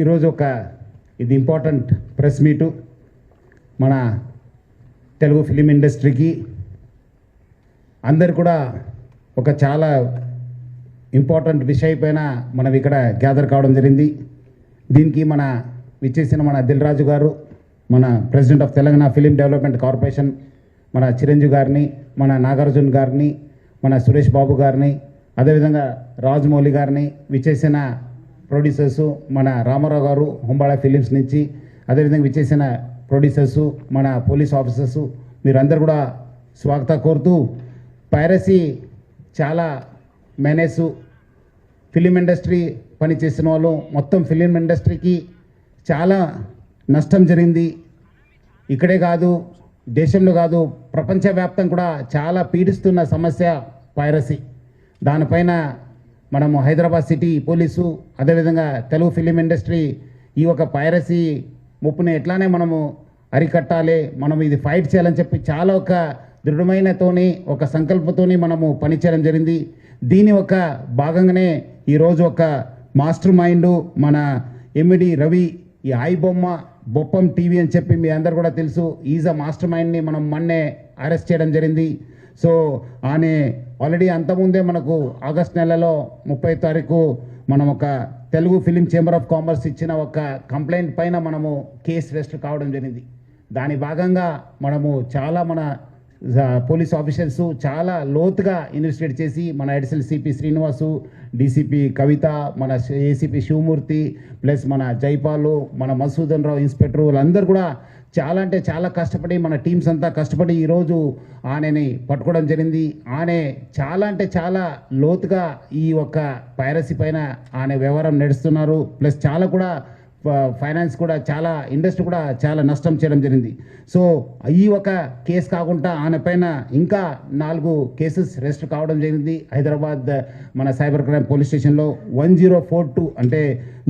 ఈరోజు ఇది important press meet మన తెలుగు ఫిలిం ఇండస్ట్రీకి అందరు కూడా చాలా ఇంపార్టెంట్ విషయం పైన మనం ఇక్కడ గ్యాదర్ కావడం జరిగింది. దీనికి విచ్చేసిన మన దిల్ రాజు గారు, మన president of Telangana film development corporation, మన చిరంజీవి గారిని, మన నాగార్జున గారిని, మన సురేష్ బాబు గారిని, అదేవిధంగా రాజమౌళి గారిని, విచ్చేసిన ప్రొడ్యూసర్సు మన రామారావు గారు హుంబాళ ఫిలిమ్స్ నుంచి, అదేవిధంగా విచ్చేసిన ప్రొడ్యూసర్సు మన పోలీస్ ఆఫీసర్సు, మీరందరూ కూడా స్వాగతం కోరుతూ, పైరసీ చాలా మేనేసు ఫిలిం ఇండస్ట్రీ పనిచేసిన వాళ్ళు మొత్తం ఫిలిం ఇండస్ట్రీకి చాలా నష్టం జరిగింది. ఇక్కడే కాదు, దేశంలో కాదు, ప్రపంచవ్యాప్తంగా కూడా చాలా పీడిస్తున్న సమస్య పైరసీ. దానిపైన మనము హైదరాబాద్ సిటీ పోలీసు, అదేవిధంగా తెలుగు ఫిలిం ఇండస్ట్రీ ఈ పైరసీ ముప్పుని ఎట్లానే మనము అరికట్టాలి, మనం ఇది ఫైట్ చేయాలని చెప్పి చాలా దృఢమైనతోని సంకల్పంతోని మనము పనిచేయడం జరిగింది. దీని భాగంగానే ఈరోజు మాస్టర్ మైండ్ మన ఎమ్మిడి రవి, ఈ బొప్పం టీవీ అని చెప్పి మీ అందరు కూడా తెలుసు, ఈజ్ అ మాస్టర్ మైండ్ని మనం మొన్నే అరెస్ట్ చేయడం జరిగింది. సో ఆయన ఆల్రెడీ అంతకుముందే మనకు ఆగస్ట్ నెలలో 30వ తారీఖు మనం Telugu film chamber of commerce ఇచ్చిన కంప్లైంట్ పైన మనము కేసు రిజిస్టర్ కావడం జరిగింది. దాని భాగంగా మనము మన పోలీస్ ఆఫీసర్స్ చాలా లోతుగా ఇన్వెస్టిగేట్ చేసి మన అడిషనల్ సిపి శ్రీనివాసు, డీసీపీ కవిత, మన ఏసీపీ శివమూర్తి, ప్లస్ మన జైపాలు, మన మసూదన్ రావు ఇన్స్పెక్టర్, వాళ్ళందరూ కూడా చాలా కష్టపడి, మన టీమ్స్ అంతా కష్టపడి ఈరోజు ఆయనని పట్టుకోవడం జరిగింది. ఆయన చాలా లోతుగా ఈ పైరసీ పైన ఆయన వ్యవహారం నడుస్తున్నారు. ప్లస్ చాలా కూడా ఫైనాన్స్ కూడా ఇండస్ట్రీ కూడా చాలా నష్టం చేయడం జరిగింది. సో ఈ కేసు కాకుండా ఆయన పైన ఇంకా 4 కేసెస్ రిజిస్టర్ కావడం జరిగింది. హైదరాబాద్ మన సైబర్ క్రైమ్ పోలీస్ స్టేషన్లో 1042 అంటే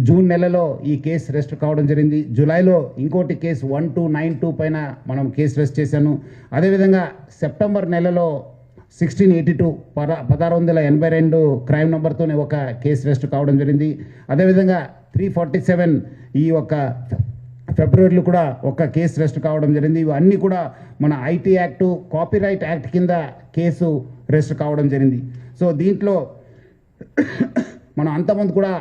జూన్ నెలలో ఈ కేసు రిజిస్టర్ కావడం జరిగింది. జూలైలో ఇంకోటి కేసు 1292 పైన మనం కేసు రిజిస్టర్ చేశాను. అదేవిధంగా సెప్టెంబర్ నెలలో 1682 1682 క్రైమ్ నెంబర్తోనే కేసు రిజిస్టర్ కావడం జరిగింది. అదేవిధంగా 347 ఈ ఫిబ్రవరిలో కూడా కేసు రిజిస్టర్ కావడం జరిగింది. ఇవన్నీ కూడా మన ఐటీ యాక్టు, కాపీరైట్ యాక్ట్ కింద కేసు రిజిస్టర్ కావడం జరిగింది. సో దీంట్లో మనం అంతమంది కూడా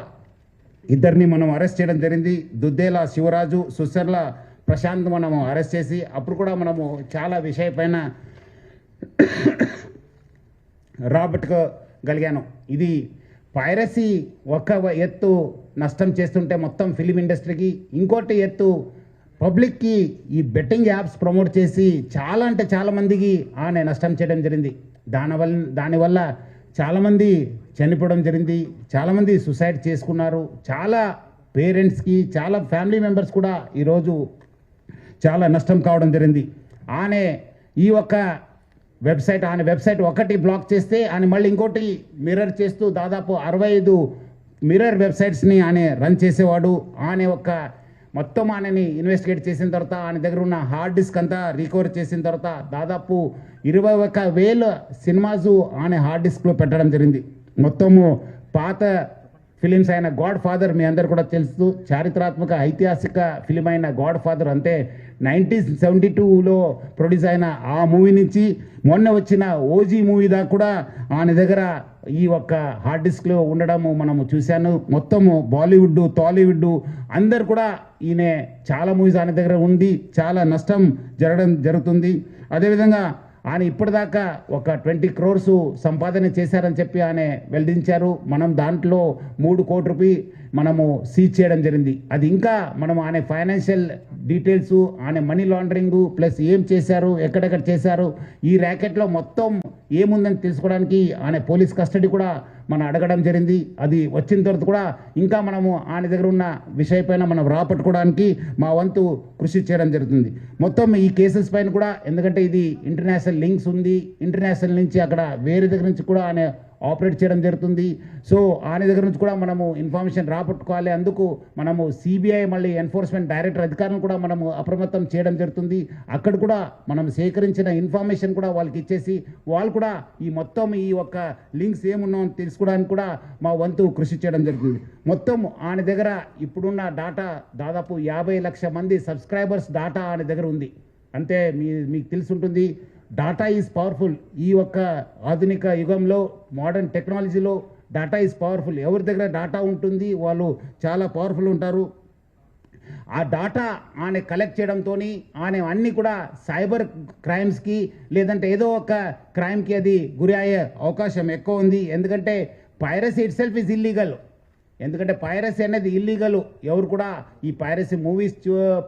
ఇద్దరిని మనం అరెస్ట్ చేయడం జరిగింది. దుద్దేల శివరాజు, సుసర్ల ప్రశాంత్ మనము అరెస్ట్ చేసి అప్పుడు కూడా మనము చాలా విషయపైన రాబట్టుకోగలిగాను. ఇది పైరసీ ఎత్తు నష్టం చేస్తుంటే మొత్తం ఫిలిం ఇండస్ట్రీకి, ఇంకోటి ఎత్తు పబ్లిక్కి ఈ బెట్టింగ్ యాప్స్ ప్రమోట్ చేసి చాలా మందికి ఆయన నష్టం చేయడం జరిగింది. దానివల్ల చాలామంది చనిపోవడం జరిగింది, చాలామంది సూసైడ్ చేసుకున్నారు. చాలా పేరెంట్స్కి, చాలా ఫ్యామిలీ మెంబర్స్ కూడా ఈరోజు చాలా నష్టం కావడం జరిగింది. ఆయన ఈ ఆయన వెబ్సైట్ ఒకటి బ్లాక్ చేస్తే ఆయన మళ్ళీ ఇంకోటి మిర్రర్ చేస్తూ దాదాపు 65 మిర్రర్ వెబ్సైట్స్ని ఆయన రన్ చేసేవాడు. ఆయన మొత్తం ఆయనని ఇన్వెస్టిగేట్ చేసిన తర్వాత ఆయన దగ్గర ఉన్న హార్డ్ డిస్క్ అంతా రికవర్ చేసిన తర్వాత దాదాపు 21,000 సినిమాసు ఆయన హార్డ్ డిస్క్లో పెట్టడం జరిగింది. మొత్తము పాత ఫిలిమ్స్ అయిన గాడ్ ఫాదర్ మీ అందరు కూడా తెలుసు, చారిత్రాత్మక ఐతిహాసిక ఫిలిం అయిన గాడ్ ఫాదర్, అంటే 1972లో ప్రొడ్యూస్ అయిన ఆ మూవీ నుంచి మొన్న వచ్చిన ఓజీ మూవీ దాకా కూడా ఆయన దగ్గర ఈ హార్డ్ డిస్క్లో ఉండడము మనము చూశాను. మొత్తము బాలీవుడ్, టాలీవుడ్ అందరు కూడా ఈయన చాలా మూవీస్ ఆయన దగ్గర ఉంది, చాలా నష్టం జరుగుతుంది. అదేవిధంగా ఆయన ఇప్పటిదాకా 20 crores సంపాదన చేశారని చెప్పి ఆయన వెల్లడించారు. మనం దాంట్లో 3 కోట్ల రూపాయలు మనము సీజ్ చేయడం జరిగింది. అది ఇంకా మనం ఆయన ఫైనాన్షియల్ డీటెయిల్స్, ఆయన మనీ లాండరింగ్, ప్లస్ ఏం చేశారు, ఎక్కడెక్కడ చేశారు, ఈ ర్యాకెట్లో మొత్తం ఏముందని తెలుసుకోవడానికి ఆయన పోలీస్ కస్టడీ కూడా మనం అడగడం జరిగింది. అది వచ్చిన తర్వాత కూడా ఇంకా మనము ఆయన దగ్గర ఉన్న విషయపైన మనం రాపట్టుకోవడానికి మా వంతు కృషి చేయడం జరుగుతుంది. మొత్తం ఈ కేసెస్ పైన కూడా, ఎందుకంటే ఇది ఇంటర్నేషనల్ లింక్స్ ఉంది, ఇంటర్నేషనల్ నుంచి అక్కడ వేరే దగ్గర నుంచి కూడా ఆయన ఆపరేట్ చేయడం జరుగుతుంది. సో ఆయన దగ్గర నుంచి కూడా మనము ఇన్ఫర్మేషన్ రాబట్టుకోవాలి. అందుకు మనము సిబిఐ మళ్ళీ ఎన్ఫోర్స్మెంట్ డైరెక్టర్ అధికారులను కూడా మనము అప్రమత్తం చేయడం జరుగుతుంది. అక్కడ కూడా మనం సేకరించిన ఇన్ఫర్మేషన్ కూడా వాళ్ళకి ఇచ్చేసి వాళ్ళు కూడా ఈ మొత్తం ఈ యొక్క లింక్స్ ఏమున్నాయో తెలుసుకోవడానికి కూడా మా వంతు కృషి చేయడం జరుగుతుంది. మొత్తం ఆయన దగ్గర ఇప్పుడున్న డాటా దాదాపు 50 లక్షల మంది సబ్స్క్రైబర్స్ డాటా ఆయన దగ్గర ఉంది. అంటే మీకు తెలుసుంటుంది, డాటా ఈజ్ పవర్ఫుల్. ఈ యొక్క ఆధునిక యుగంలో మోడర్న్ టెక్నాలజీలో డాటా ఈజ్ పవర్ఫుల్. ఎవరి దగ్గర డాటా ఉంటుంది వాళ్ళు చాలా పవర్ఫుల్ ఉంటారు. ఆ డాటా ఆయన కలెక్ట్ చేయడంతో ఆయన అన్నీ కూడా సైబర్ క్రైమ్స్కి లేదంటే ఏదో ఒక క్రైమ్కి అది గురి అయ్యే అవకాశం ఎక్కువ ఉంది. ఎందుకంటే piracy itself is illegal. ఎందుకంటే పైరసీ అనేది ఇల్లీగల్. ఎవరు కూడా ఈ పైరసీ మూవీస్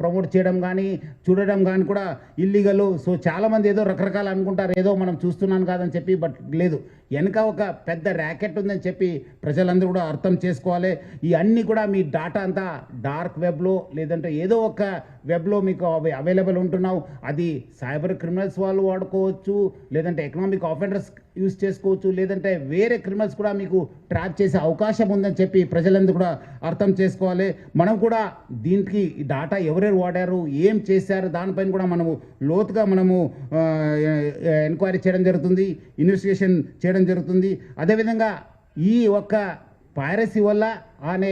ప్రమోట్ చేయడం కానీ చూడడం కానీ కూడా ఇల్లీగల్. సో చాలామంది ఏదో రకరకాలు అనుకుంటారు, ఏదో మనం చూస్తున్నాను కాదని చెప్పి. బట్ లేదు, వెనక ఒక పెద్ద ర్యాకెట్ ఉందని చెప్పి ప్రజలందరూ కూడా అర్థం చేసుకోవాలి. ఈ అన్నీ కూడా మీ డాటా అంతా డార్క్ వెబ్లో లేదంటే ఏదో ఒక వెబ్లో మీకు అవైలబుల్ ఉంటున్నావు. అది సైబర్ క్రిమినల్స్ వాళ్ళు వాడుకోవచ్చు, లేదంటే ఎకనామిక్ ఆఫెండర్స్ యూజ్ చేసుకోవచ్చు, లేదంటే వేరే క్రిమినల్స్ కూడా మీకు ట్రాప్ చేసే అవకాశం ఉందని చెప్పి ప్రజలందరూ కూడా అర్థం చేసుకోవాలి. మనం కూడా దీనికి ఈ డాటా ఎవరెవరు వాడారు, ఏం చేశారు, దానిపైన కూడా మనము లోతుగా మనము ఎంక్వైరీ చేయడం జరుగుతుంది, ఇన్వెస్టిగేషన్ చేయడం జరుగుతుంది. అదేవిధంగా ఈ ఒక్క పైరసీ వల్ల ఆయన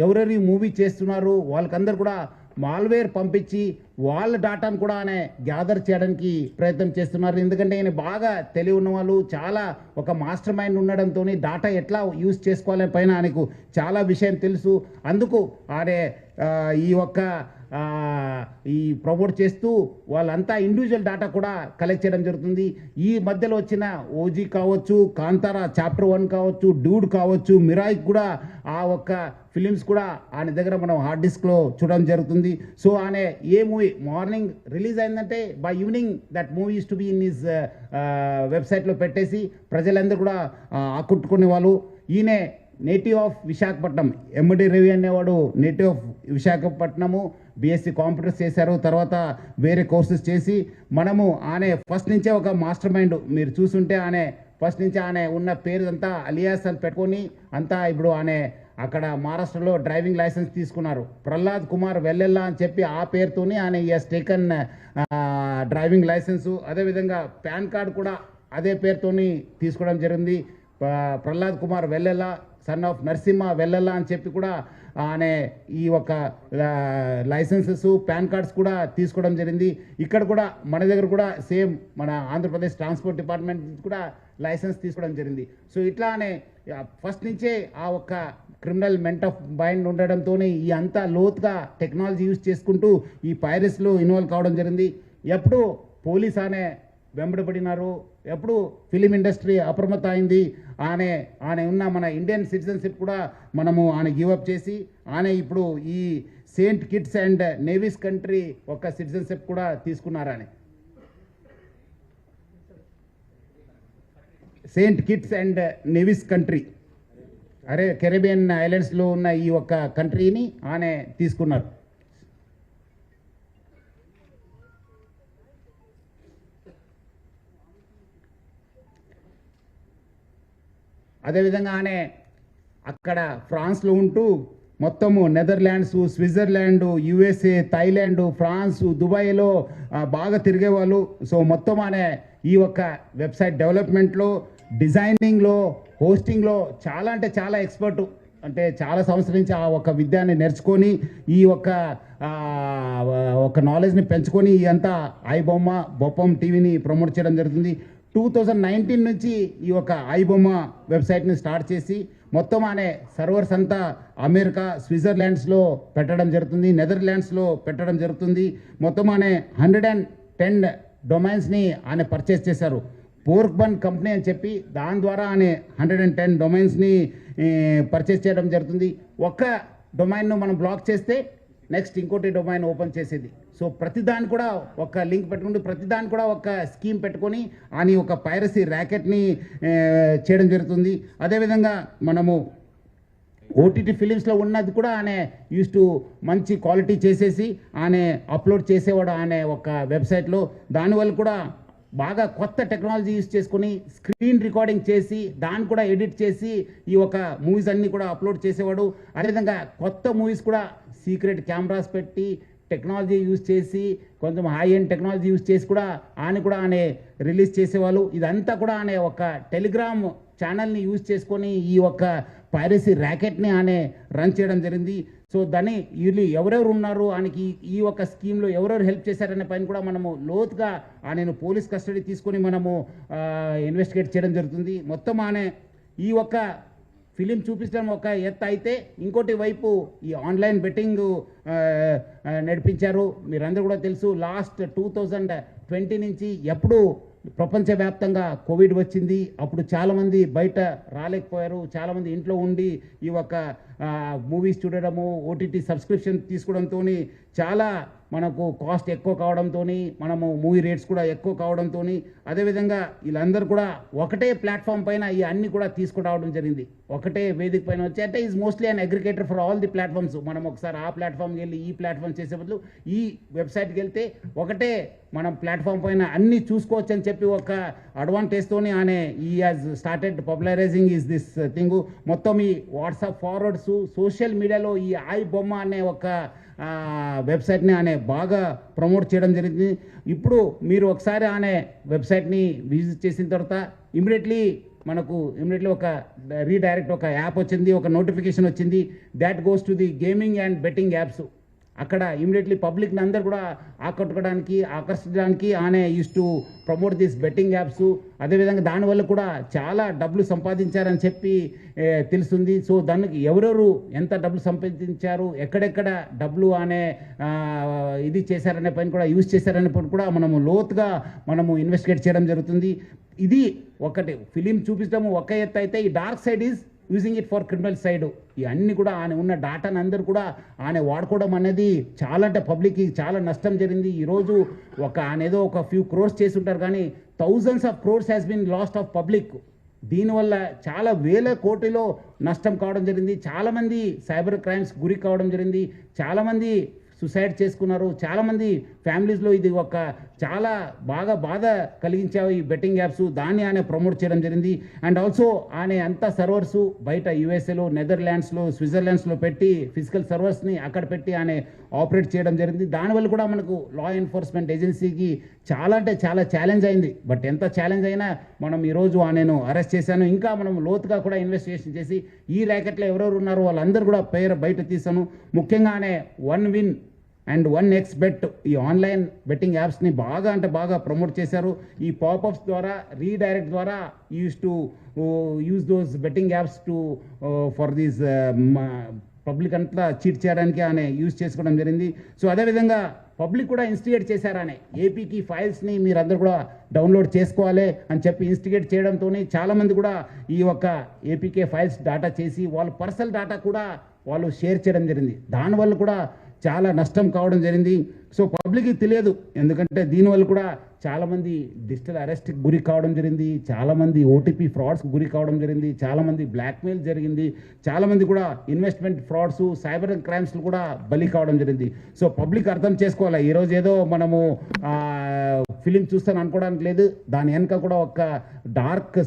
ఎవరెవరు మూవీ చేస్తున్నారు వాళ్ళకందరూ కూడా మాల్వేర్ పంపించి వాళ్ళ డాటాను కూడా ఆయన గ్యాదర్ చేయడానికి ప్రయత్నం చేస్తున్నారు. ఎందుకంటే ఆయన బాగా తెలివి ఉన్న వాళ్ళు, చాలా ఒక మాస్టర్ మైండ్ ఉండడంతో డాటా ఎట్లా యూజ్ చేసుకోవాలని పైన ఆయనకు చాలా విషయం తెలుసు. అందుకు ఆయన ఈ ఒక్క ఈ ప్రమోట్ చేస్తూ వాళ్ళంతా ఇండివిజువల్ డాటా కూడా కలెక్ట్ చేయడం జరుగుతుంది. ఈ మధ్యలో వచ్చిన ఓజీ కావచ్చు, కాంతారా చాప్టర్ 1 కావచ్చు, డూడ్ కావచ్చు, మిరాయి కూడా ఆ ఒక్క ఫిలిమ్స్ కూడా ఆయన దగ్గర మనం హార్డ్ డిస్క్లో చూడడం జరుగుతుంది. సో ఆయన ఏ మూవీ మార్నింగ్ రిలీజ్ అయిందంటే by evening that movie use to be in his వెబ్సైట్లో పెట్టేసి ప్రజలందరూ కూడా ఆకట్టుకునే వాళ్ళు. ఈయన నేటివ్ ఆఫ్ విశాఖపట్నం, ఎండి రవి అనేవాడు native of Visakhapatnam. BSc computers చేశారు, తర్వాత వేరే కోర్సెస్ చేసి మనము ఆయన ఫస్ట్ నుంచే ఒక మాస్టర్ మైండ్. మీరు చూసుంటే ఆయన ఫస్ట్ నుంచి ఆయన ఉన్న పేరు అంతా అలియాస్ అని పెట్టుకొని అంతా ఇప్పుడు ఆయన అక్కడ మహారాష్ట్రలో డ్రైవింగ్ లైసెన్స్ తీసుకున్నారు. ప్రహ్లాద్ కుమార్ వెల్లెల్లా అని చెప్పి ఆ పేరుతోని ఆయన ఎస్ టేకన్ డ్రైవింగ్ లైసెన్సు. అదేవిధంగా పాన్ కార్డు కూడా అదే పేరుతోని తీసుకోవడం జరిగింది. ప్రహ్లాద్ కుమార్ వెల్లెల్లా, సన్ ఆఫ్ నరసింహ వెల్లెల్లా అని చెప్పి కూడా ఆయన ఈ ఒక లైసెన్సెస్, పాన్ కార్డ్స్ కూడా తీసుకోవడం జరిగింది. ఇక్కడ కూడా మన దగ్గర కూడా సేమ్ మన ఆంధ్రప్రదేశ్ ట్రాన్స్పోర్ట్ డిపార్ట్మెంట్ కూడా లైసెన్స్ తీసుకోవడం జరిగింది. సో ఇట్లానే ఫస్ట్ నుంచే ఆ ఒక్క క్రిమినల్ మెంట్ ఆఫ్ మైండ్ ఉండడంతో ఈ అంతా లోతుగా టెక్నాలజీ యూజ్ చేసుకుంటూ ఈ పైరసీలో ఇన్వాల్వ్ కావడం జరిగింది. ఎప్పుడు పోలీస్ అనే వెంబడబడినారు, ఎప్పుడు ఫిలిం ఇండస్ట్రీ అప్రమత్తం అయింది. ఆయన ఉన్న మన ఇండియన్ సిటిజన్షిప్ కూడా మనము ఆయన గివప్ చేసి ఆయన ఇప్పుడు ఈ Saint Kitts and Nevis country ఒక సిటిజన్షిప్ కూడా తీసుకున్నారని. Saint Kitts and Nevis country, Caribbean ఐలాండ్స్లో ఉన్న ఈ ఒక్క కంట్రీని ఆయన తీసుకున్నారు. అదేవిధంగా ఆయన అక్కడ ఫ్రాన్స్లో ఉంటూ మొత్తము Netherlands, Switzerland, USA, Thailand, France, దుబాయ్లో బాగా తిరిగేవాళ్ళు. సో మొత్తం ఆయన ఈ ఒక్క వెబ్సైట్ డెవలప్మెంట్లో, డిజైనింగ్లో, హోస్టింగ్లో చాలా అంటే చాలా ఎక్స్పర్టు. అంటే చాలా సంవత్సరం నుంచి ఆ ఒక విద్యాన్ని నేర్చుకొని ఈ ఒక నాలెడ్జ్ని పెంచుకొని అంతా ఐబొమ్మ బొప్పం టీవీని ప్రమోట్ చేయడం జరుగుతుంది. 2019 నుంచి ఈ ఒక ఐబొమ్మ వెబ్సైట్ని స్టార్ట్ చేసి మొత్తం అనే సర్వర్స్ అంతా అమెరికా, స్విట్జర్లాండ్స్లో పెట్టడం జరుగుతుంది, నెదర్లాండ్స్లో పెట్టడం జరుగుతుంది. మొత్తం అనే 110 డొమైన్స్ని ఆయన పర్చేస్ చేశారు. పోర్క్బన్ కంపెనీ అని చెప్పి దాని ద్వారా ఆయన 110 డొమైన్స్ని పర్చేస్ చేయడం జరుగుతుంది. ఒక్క డొమైన్ను మనం బ్లాక్ చేస్తే నెక్స్ట్ ఇంకోటి డొమైన్ ఓపెన్ చేసేది. సో ప్రతిదాన్ని కూడా ఒక లింక్ పెట్టుకుంటూ ప్రతిదాన్ని కూడా ఒక స్కీమ్ పెట్టుకొని అని ఒక పైరసీ ర్యాకెట్ని చేయడం జరుగుతుంది. అదేవిధంగా మనము ఓటీటీ ఫిలిమ్స్లో ఉన్నది కూడా ఆయన యూస్ టు మంచి క్వాలిటీ చేసేసి ఆయన అప్లోడ్ చేసేవాడు ఆయన ఒక వెబ్సైట్లో. దానివల్ల కూడా బాగా కొత్త టెక్నాలజీ యూజ్ చేసుకుని స్క్రీన్ రికార్డింగ్ చేసి దాన్ని కూడా ఎడిట్ చేసి ఈ ఒక మూవీస్ అన్నీ కూడా అప్లోడ్ చేసేవాడు. అదేవిధంగా కొత్త మూవీస్ కూడా సీక్రెట్ కెమెరాస్ పెట్టి టెక్నాలజీ యూజ్ చేసి కొంచెం హై ఎండ్ టెక్నాలజీ యూజ్ చేసి కూడా ఆయన రిలీజ్ చేసేవాళ్ళు. ఇదంతా కూడా ఆయన ఒక టెలిగ్రామ్ ఛానల్ని యూజ్ చేసుకొని ఈ ఒక పైరసీ ర్యాకెట్ని రన్ చేయడం జరిగింది. సో దాన్ని వీళ్ళు ఎవరెవరు ఉన్నారు ఆయనకి ఈ ఒక స్కీమ్లో ఎవరెవరు హెల్ప్ చేశారనే పైన కూడా మనము లోతుగా ఆయనను పోలీస్ కస్టడీ తీసుకొని మనము ఇన్వెస్టిగేట్ చేయడం జరుగుతుంది. మొత్తం ఈ ఒక ఫిలిం చూపించడం ఒక ఎత్తు అయితే ఇంకోటి వైపు ఈ ఆన్లైన్ బెట్టింగ్ నడిపించారు. మీరందరూ కూడా తెలుసు, లాస్ట్ 2020 నుంచి ఎప్పుడు ప్రపంచవ్యాప్తంగా కోవిడ్ వచ్చింది. అప్పుడు చాలామంది బయట రాలేకపోయారు, చాలామంది ఇంట్లో ఉండి ఈ ఒక మూవీస్ చూడడము, ఓటీటీ సబ్స్క్రిప్షన్ తీసుకోవడంతో చాలా మనకు కాస్ట్ ఎక్కువ కావడంతో మనము మూవీ రేట్స్ కూడా ఎక్కువ కావడంతో అదేవిధంగా వీళ్ళందరూ కూడా ఒకటే ప్లాట్ఫామ్ పైన ఈ అన్ని కూడా తీసుకురావడం జరిగింది. ఒకటే వేదిక పైన వచ్చి అంటే is mostly an aggregator for all the platforms. మనం ఒకసారి ఆ ప్లాట్ఫామ్కి వెళ్ళి ఈ ప్లాట్ఫామ్ చేసే బదులు ఈ వెబ్సైట్కి వెళ్తే ఒకటే మనం ప్లాట్ఫామ్ పైన అన్నీ చూసుకోవచ్చు అని చెప్పి ఒక అడ్వాంటేజ్తోనే ఈ has started popularising is this thing. మొత్తం ఈ వాట్సాప్ ఫార్వర్డ్స్, సోషల్ మీడియాలో ఈ ఐ బొమ్మ అనే ఒక వెబ్సైట్ని బాగా ప్రమోట్ చేయడం జరిగింది. ఇప్పుడు మీరు ఒకసారి వెబ్సైట్ని విజిట్ చేసిన తర్వాత ఇమీడియట్లీ ఒక రీడైరెక్ట్ ఒక యాప్ వచ్చింది, ఒక నోటిఫికేషన్ వచ్చింది, that goes to the gaming and betting apps. అక్కడ ఇమీడియట్లీ పబ్లిక్ని అందరు కూడా ఆకర్షించడానికి use to promote this betting apps. అదేవిధంగా దానివల్ల కూడా చాలా డబ్బులు సంపాదించారని చెప్పి తెలుస్తుంది. సో దానికి ఎవరెవరు ఎంత డబ్బులు సంపాదించారు, ఎక్కడెక్కడ డబ్బులు ఇది చేశారనే పైన కూడా యూజ్ చేశారనే పైన కూడా మనము లోతుగా ఇన్వెస్టిగేట్ చేయడం జరుగుతుంది. ఇది ఒకటి ఫిలిం చూపించడం ఒక ఎత్తు అయితే, ఈ dark side is using it for criminal side. ఇవన్నీ కూడా ఉన్న డాటాను అందరూ కూడా వాడుకోవడం అనేది చాలా అంటే పబ్లిక్కి చాలా నష్టం జరిగింది. ఈరోజు ఏదో ఒక ఫ్యూ క్రోర్స్ చేసి ఉంటారు, కానీ thousands of crores has been lost of public. దీనివల్ల చాలా వేల కోటిలో నష్టం కావడం జరిగింది. చాలామంది సైబర్ క్రైమ్స్ గురి కావడం జరిగింది, చాలామంది సుసైడ్ చేసుకున్నారు, చాలామంది ఫ్యామిలీస్లో ఇది ఒక చాలా బాగా బాధ కలిగించావు ఈ బెట్టింగ్ యాప్స్. దాన్ని ప్రమోట్ చేయడం జరిగింది. అండ్ ఆల్సో అంతా సర్వర్సు బయట యుఎస్ఏలో, నెదర్లాండ్స్లో, స్విట్జర్లాండ్స్లో పెట్టి ఫిజికల్ సర్వర్స్ని అక్కడ పెట్టి ఆపరేట్ చేయడం జరిగింది. దానివల్ల కూడా మనకు లా ఎన్ఫోర్స్మెంట్ ఏజెన్సీకి చాలా అంటే చాలా ఛాలెంజ్ అయింది. బట్ ఎంత ఛాలెంజ్ అయినా మనం ఈరోజు నేను అరెస్ట్ చేశాను. ఇంకా మనం లోతుగా కూడా ఇన్వెస్టిగేషన్ చేసి ఈ ర్యాకెట్లో ఎవరెవరు ఉన్నారో వాళ్ళందరూ కూడా పేరు బయట తీసాను. ముఖ్యంగా one win and one X bet ఈ ఆన్లైన్ బెట్టింగ్ యాప్స్ని బాగా ప్రమోట్ చేశారు. ఈ పాపప్స్ ద్వారా, రీడైరెక్ట్ ద్వారా use those betting apps for these public అంతా చీట్ చేయడానికి యూజ్ చేసుకోవడం జరిగింది. సో అదేవిధంగా పబ్లిక్ కూడా ఇన్స్టిగేట్ చేశారనే ఏపీకి ఫైల్స్ని మీరందరూ కూడా డౌన్లోడ్ చేసుకోవాలి అని చెప్పి ఇన్స్టిగేట్ చేయడంతో చాలామంది కూడా ఈ యొక్క ఏపీకే ఫైల్స్ డాటా చేసి వాళ్ళ పర్సనల్ డాటా కూడా వాళ్ళు షేర్ చేయడం జరిగింది. దానివల్ల కూడా చాలా నష్టం కావడం జరిగింది. సో పబ్లిక్కి తెలియదు, ఎందుకంటే దీనివల్ల కూడా చాలామంది డిజిటల్ అరెస్ట్కి గురి కావడం జరిగింది, చాలామంది ఓటీపీ ఫ్రాడ్స్కి గురి కావడం జరిగింది, చాలామంది బ్లాక్మెయిల్ జరిగింది, చాలామంది కూడా ఇన్వెస్ట్మెంట్ ఫ్రాడ్స్, సైబర్ క్రైమ్స్లు కూడా బలి కావడం జరిగింది. సో పబ్లిక్ అర్థం చేసుకోవాలి, ఈరోజు ఏదో మనము ఫిలిం చూస్తాను అనుకోవడానికి లేదు, దాని వెనక కూడా ఒక డార్క్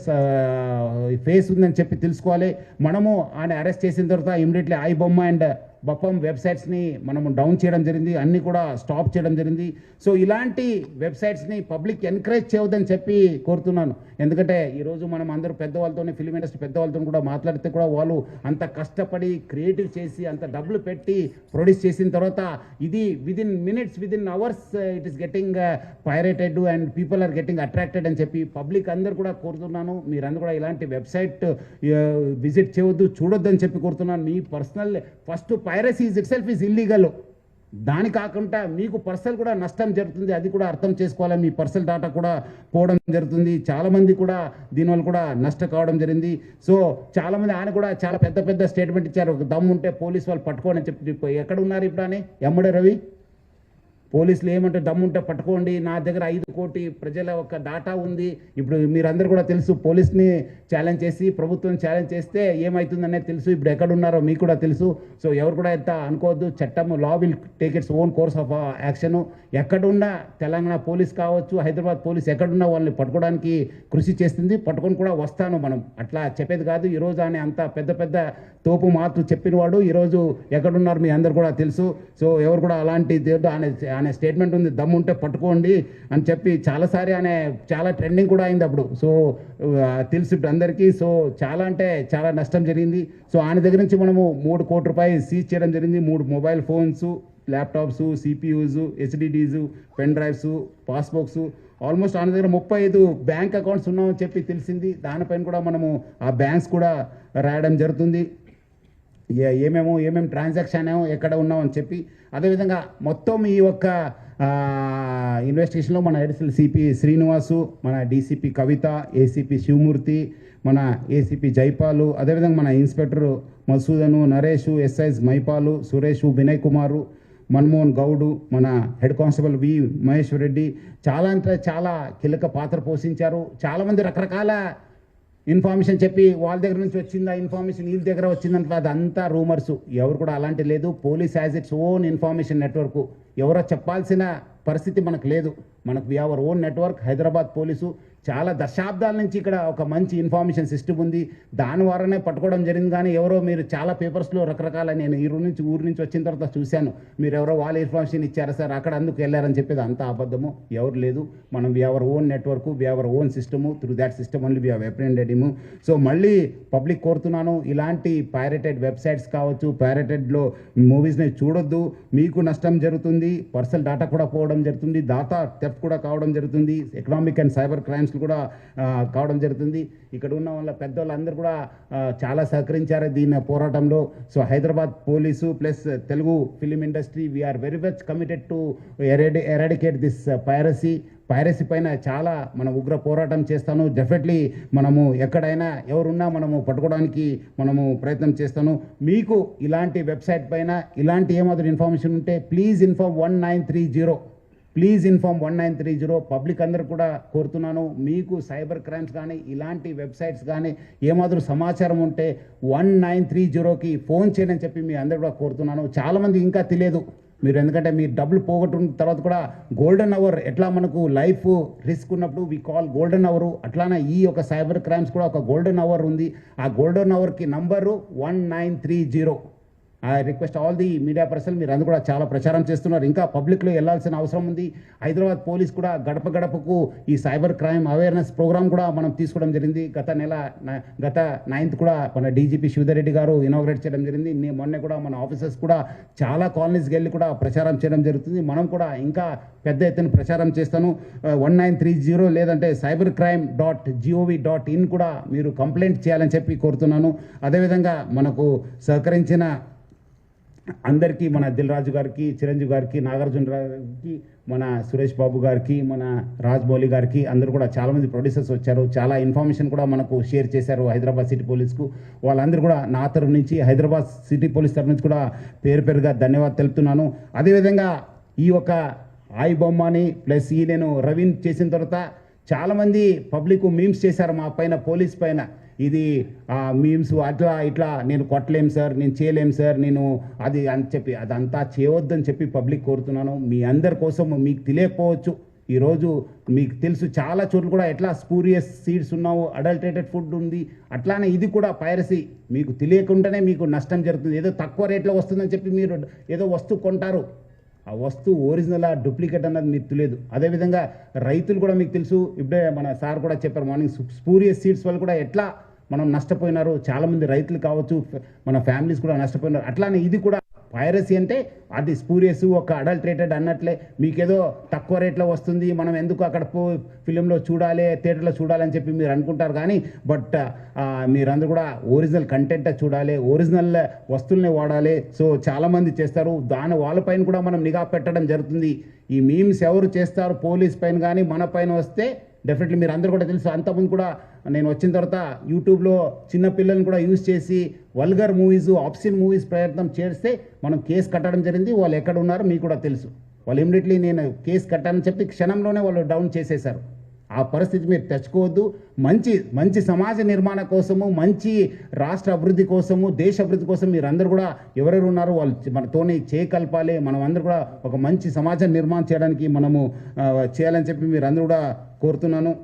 ఫేస్ ఉందని చెప్పి తెలుసుకోవాలి. మనము అరెస్ట్ చేసిన తర్వాత ఇమ్మీడియట్లీ ఐ బొమ్మ అండ్ బపం వెబ్సైట్స్ని మనము డౌన్ చేయడం జరిగింది, అన్నీ కూడా స్టాప్ చేయడం జరిగింది. సో ఇలాంటి వెబ్సైట్స్ని పబ్లిక్ ఎంకరేజ్ చేయవద్దని చెప్పి కోరుతున్నాను. ఎందుకంటే ఈరోజు మనం అందరూ పెద్దవాళ్ళతోనే, ఫిలిం ఇండస్ట్రీ పెద్దవాళ్ళతో కూడా మాట్లాడితే కూడా వాళ్ళు అంత కష్టపడి క్రియేటివ్ చేసి అంత డబ్బులు పెట్టి ప్రొడ్యూస్ చేసిన తర్వాత ఇది within minutes, within hours it is getting pirated and people are getting attracted అని చెప్పి పబ్లిక్ అందరూ కూడా కోరుతున్నాను. మీరందరూ కూడా ఇలాంటి వెబ్సైట్ విజిట్ చేయవద్దు, చూడొద్దు అని చెప్పి కోరుతున్నాను. మీ personal first piracy itself is illegal. దాని కాకుండా మీకు పర్సనల్ కూడా నష్టం జరుగుతుంది, అది కూడా అర్థం చేసుకోవాలి. మీ పర్సనల్ డేటా కూడా పోవడం జరుగుతుంది, చాలామంది కూడా దీనివల్ల కూడా నష్టం కావడం జరిగింది. సో చాలామంది కూడా చాలా పెద్ద స్టేట్మెంట్ ఇచ్చారు, దమ్ము ఉంటే పోలీస్ వాళ్ళు పట్టుకోని చెప్పి. ఎక్కడ ఉన్నారు ఇప్పుడు ఎమ్మడే రవి? పోలీసులు ఏమంటే దమ్ముంటే పట్టుకోండి, నా దగ్గర 5 కోటి ప్రజల ఒక డాటా ఉంది. ఇప్పుడు మీరందరూ కూడా తెలుసు, పోలీస్ని ఛాలెంజ్ చేసి ప్రభుత్వం ఛాలెంజ్ చేస్తే ఏమవుతుందనేది తెలుసు. ఇప్పుడు ఎక్కడున్నారో మీకు కూడా తెలుసు. సో ఎవరు కూడా ఎంత అనుకోవద్దు, చట్టం law will take its own course of action. ఎక్కడున్నా తెలంగాణ పోలీస్ కావచ్చు, హైదరాబాద్ పోలీస్ ఎక్కడున్నా వాళ్ళని పట్టుకోవడానికి కృషి చేస్తుంది. పట్టుకొని కూడా వస్తాను. మనం అట్లా చెప్పేది కాదు. ఈరోజు ఆయన అంత పెద్ద పెద్ద తోపు మాటలు చెప్పినవాడు ఈరోజు ఎక్కడున్నారు మీ అందరు కూడా తెలుసు. సో ఎవరు కూడా అలాంటి ఆయన స్టేట్మెంట్ ఉంది, దమ్ముంటే పట్టుకోండి అని చెప్పి చాలాసారి ఆయన చాలా ట్రెండింగ్ కూడా అయింది అప్పుడు. సో తెలుసు ఇప్పుడు అందరికీ. సో చాలా అంటే చాలా నష్టం జరిగింది. సో ఆయన దగ్గర నుంచి మనము 3 కోట్ల రూపాయలు సీజ్ చేయడం జరిగింది. 3 mobile phones, laptops, CPUs, HDDs, pen drives, passbooks, almost ఆయన దగ్గర 35 బ్యాంక్ అకౌంట్స్ ఉన్నామని చెప్పి తెలిసింది. దానిపైన కూడా మనము ఆ బ్యాంక్స్ కూడా రాయడం జరుగుతుంది, ఏమేమి ట్రాన్సాక్షన్ ఎక్కడ ఉన్నామని చెప్పి. అదేవిధంగా మొత్తం ఈ యొక్క ఇన్వెస్టిగేషన్లో మన అడిషనల్ సిపి శ్రీనివాసు, మన డీసీపీ కవిత, ఏసీపీ శివమూర్తి, మన ఏసీపీ జైపాలు, అదేవిధంగా మన ఇన్స్పెక్టర్ మసూదను, నరేషు, ఎస్ఐస్ మైపాలు, సురేషు, వినయ్ కుమారు, మన్మోహన్ గౌడు, మన హెడ్ కానిస్టేబుల్ వి మహేశ్వర్ రెడ్డి చాలా అంటే చాలా కీలక పాత్ర పోషించారు. చాలామంది రకరకాల ఇన్ఫర్మేషన్ చెప్పి వాళ్ళ దగ్గర నుంచి వచ్చింది, ఆ ఇన్ఫర్మేషన్ వీళ్ళ దగ్గర వచ్చిందంటే అదంతా రూమర్స్. ఎవరు కూడా అలాంటి లేదు. Police has its own information network. ఎవరో చెప్పాల్సిన పరిస్థితి మనకు లేదు. మనకు we our own network. Hyderabad police చాలా దశాబ్దాల నుంచి ఇక్కడ ఒక మంచి ఇన్ఫర్మేషన్ సిస్టమ్ ఉంది. దాని ద్వారానే పట్టుకోవడం జరిగింది. కానీ ఎవరో మీరు చాలా పేపర్స్లో రకరకాల, నేను ఊరు నుంచి వచ్చిన తర్వాత చూశాను, మీరు ఎవరో వాళ్ళ ఇన్ఫర్మేషన్ ఇచ్చారా సార్, అక్కడ అందుకు వెళ్ళారని చెప్పేది అంతా అబద్ధము. ఎవరు లేదు. మనం we our own network, we our own system. Through that system only we have apprehended. So మళ్ళీ పబ్లిక్ కోరుతున్నాను, ఇలాంటి పైరేటెడ్ వెబ్సైట్స్ కావచ్చు, పైరేటెడ్లో మూవీస్ని చూడొద్దు. మీకు నష్టం జరుగుతుంది, పర్సనల్ డేటా కూడా పోవడం జరుగుతుంది, డేటా థెఫ్ట్ కూడా కావడం జరుగుతుంది, ఎకనామిక్ అండ్ సైబర్ క్రైమ్స్ కూడా కావడం జరుగుతుంది. ఇక్కడ ఉన్న వాళ్ళ పెద్దవాళ్ళందరూ కూడా చాలా సహకరించారు దీని పోరాటంలో. So Hyderabad police plus Telugu film industry we're very much committed to eradicate this piracy పైన చాలా మనం ఉగ్ర పోరాటం చేస్తాను. డెఫినెట్లీ మనము ఎక్కడైనా ఎవరున్నా మనము పట్టుకోవడానికి మనము ప్రయత్నం చేస్తాను. మీకు ఇలాంటి వెబ్సైట్ పైన ఇలాంటి ఏమాత్రం ఇన్ఫర్మేషన్ ఉంటే please inform 1930. Please inform 1930. Public అందరూ కూడా కోరుతున్నాను, మీకు సైబర్ క్రైమ్స్ కానీ ఇలాంటి వెబ్సైట్స్ కానీ ఏమాత్రం సమాచారం ఉంటే 1930కి ఫోన్ చేయని చెప్పి మీ అందరూ కూడా కోరుతున్నాను. చాలామంది ఇంకా తెలియదు మీరు, ఎందుకంటే మీరు డబ్బులు పోగొట్టుకున్న తర్వాత కూడా గోల్డెన్ అవర్ ఎట్లా మనకు లైఫ్ రిస్క్ ఉన్నప్పుడు వి కాల్ గోల్డెన్ అవర్, అట్లానే ఈ ఒక సైబర్ క్రైమ్స్ కూడా ఒక గోల్డెన్ అవర్ ఉంది. ఆ గోల్డెన్ అవర్కి number 1930. I request all the media person, మీరు అందరూ కూడా చాలా ప్రచారం చేస్తున్నారు. ఇంకా పబ్లిక్లో వెళ్ళాల్సిన అవసరం ఉంది. హైదరాబాద్ పోలీస్ కూడా గడప గడపకు ఈ సైబర్ క్రైమ్ అవేర్నెస్ ప్రోగ్రామ్ కూడా మనం తీసుకోవడం జరిగింది. గత 9th కూడా మన డీజీపీ శివధర్ రెడ్డి గారు ఇనాగ్రేట్ చేయడం జరిగింది. మొన్న కూడా మన ఆఫీసర్స్ కూడా చాలా కాలనీస్కి వెళ్ళి కూడా ప్రచారం చేయడం జరుగుతుంది. మనం కూడా ఇంకా పెద్ద ఎత్తున ప్రచారం చేస్తాను. 1930 లేదంటే cybercrime.gov.in కూడా మీరు కంప్లైంట్ చేయాలని చెప్పి కోరుతున్నాను. అదేవిధంగా మనకు సహకరించిన అందరికీ, మన దిల్ రాజు గారికి, చిరంజీవి గారికి, నాగార్జున గారికి, మన సురేష్ బాబు గారికి, మన రాజ్మౌళి గారికి, అందరూ కూడా చాలామంది ప్రొడ్యూసర్స్ వచ్చారు. చాలా ఇన్ఫర్మేషన్ కూడా మనకు షేర్ చేశారు హైదరాబాద్ సిటీ పోలీస్కు. వాళ్ళందరూ కూడా నా తరఫు నుంచి, హైదరాబాద్ సిటీ పోలీస్ తరఫు నుంచి కూడా పేరుగా ధన్యవాదాలు తెలుపుతున్నాను. అదేవిధంగా ఈ ఒక ఆయి బొమ్మని ప్లస్ ఈ నేను రవీన్ చేసిన తర్వాత చాలామంది పబ్లిక్ మీమ్స్ చేశారు మా పైన, పోలీస్ పైన. ఇది మీమ్స్ అట్లా ఇట్లా నేను కొట్టలేం సార్, నేను చేయలేం సార్, నేను అది అని చెప్పి అదంతా చేయవద్దని చెప్పి పబ్లిక్ కోరుతున్నాను. మీ అందరి కోసం, మీకు తెలియకపోవచ్చు, ఈరోజు మీకు తెలుసు చాలా చోట్ల కూడా ఎట్లా స్పూరియస్ సీడ్స్ ఉన్నావు, అడల్టరేటెడ్ ఫుడ్ ఉంది. అట్లానే ఇది కూడా పైరసీ. మీకు తెలియకుండానే మీకు నష్టం జరుగుతుంది. ఏదో తక్కువ రేట్లో వస్తుందని చెప్పి మీరు ఏదో వస్తువు కొంటారు, ఆ వస్తువు ఒరిజినల్ డూప్లికేట్ అన్నది మీకు తెలియదు. అదేవిధంగా రైతులు కూడా మీకు తెలుసు, ఇప్పుడే మన సార్ కూడా చెప్పారు మార్నింగ్, స్పూరియస్ సీడ్స్ వల్ల కూడా ఎట్లా మనం నష్టపోయినారు. చాలామంది రైతులు కావచ్చు, మన ఫ్యామిలీస్ కూడా నష్టపోయినారు. అట్లానే ఇది కూడా పైరసీ అంటే అది స్పూరియస్, ఒక అడల్టరేటెడ్ అన్నట్లే. మీకేదో తక్కువ రేట్లో వస్తుంది, మనం ఎందుకు అక్కడ ఫిలింలో చూడాలి, థియేటర్లో చూడాలని చెప్పి మీరు అనుకుంటారు. కానీ బట్ మీరందరూ కూడా ఒరిజినల్ కంటెంట్ చూడాలి, ఒరిజినల్ వస్తువుల్ని వాడాలి. సో చాలామంది చేస్తారు, వాళ్ళపైన కూడా మనం నిఘా పెట్టడం జరుగుతుంది. ఈ మీమ్స్ ఎవరు చేస్తారు పోలీస్ పైన కానీ మన పైన వస్తే డెఫినెట్లీ మీరు అందరూ కూడా తెలుసు. అంతకుముందు కూడా నేను వచ్చిన తర్వాత యూట్యూబ్లో చిన్న పిల్లల్ని కూడా యూజ్ చేసి వల్గర్ మూవీస్, ఆబ్సిన్ మూవీస్ ప్రయత్నం చేస్తే మనం కేసు కట్టడం జరిగింది. వాళ్ళు ఎక్కడ ఉన్నారో మీకు కూడా తెలుసు. వాళ్ళు ఇమ్మీడియట్లీ నేను కేసు కట్టానని చెప్పి క్షణంలోనే వాళ్ళు డౌన్ చేసేశారు. ఆ పరిస్థితి మీరు తెచ్చుకోవద్దు. మంచి సమాజ నిర్మాణ కోసము, మంచి రాష్ట్ర అభివృద్ధి కోసము, దేశ అభివృద్ధి కోసం మీరందరూ కూడా ఎవరెవరు ఉన్నారో వాళ్ళు మనతోనే చేయకల్పాలి. మనం అందరూ కూడా ఒక మంచి సమాజ నిర్మాణం చేయడానికి మనము చేయాలని చెప్పి మీరందరూ కూడా కోరుతున్నాను.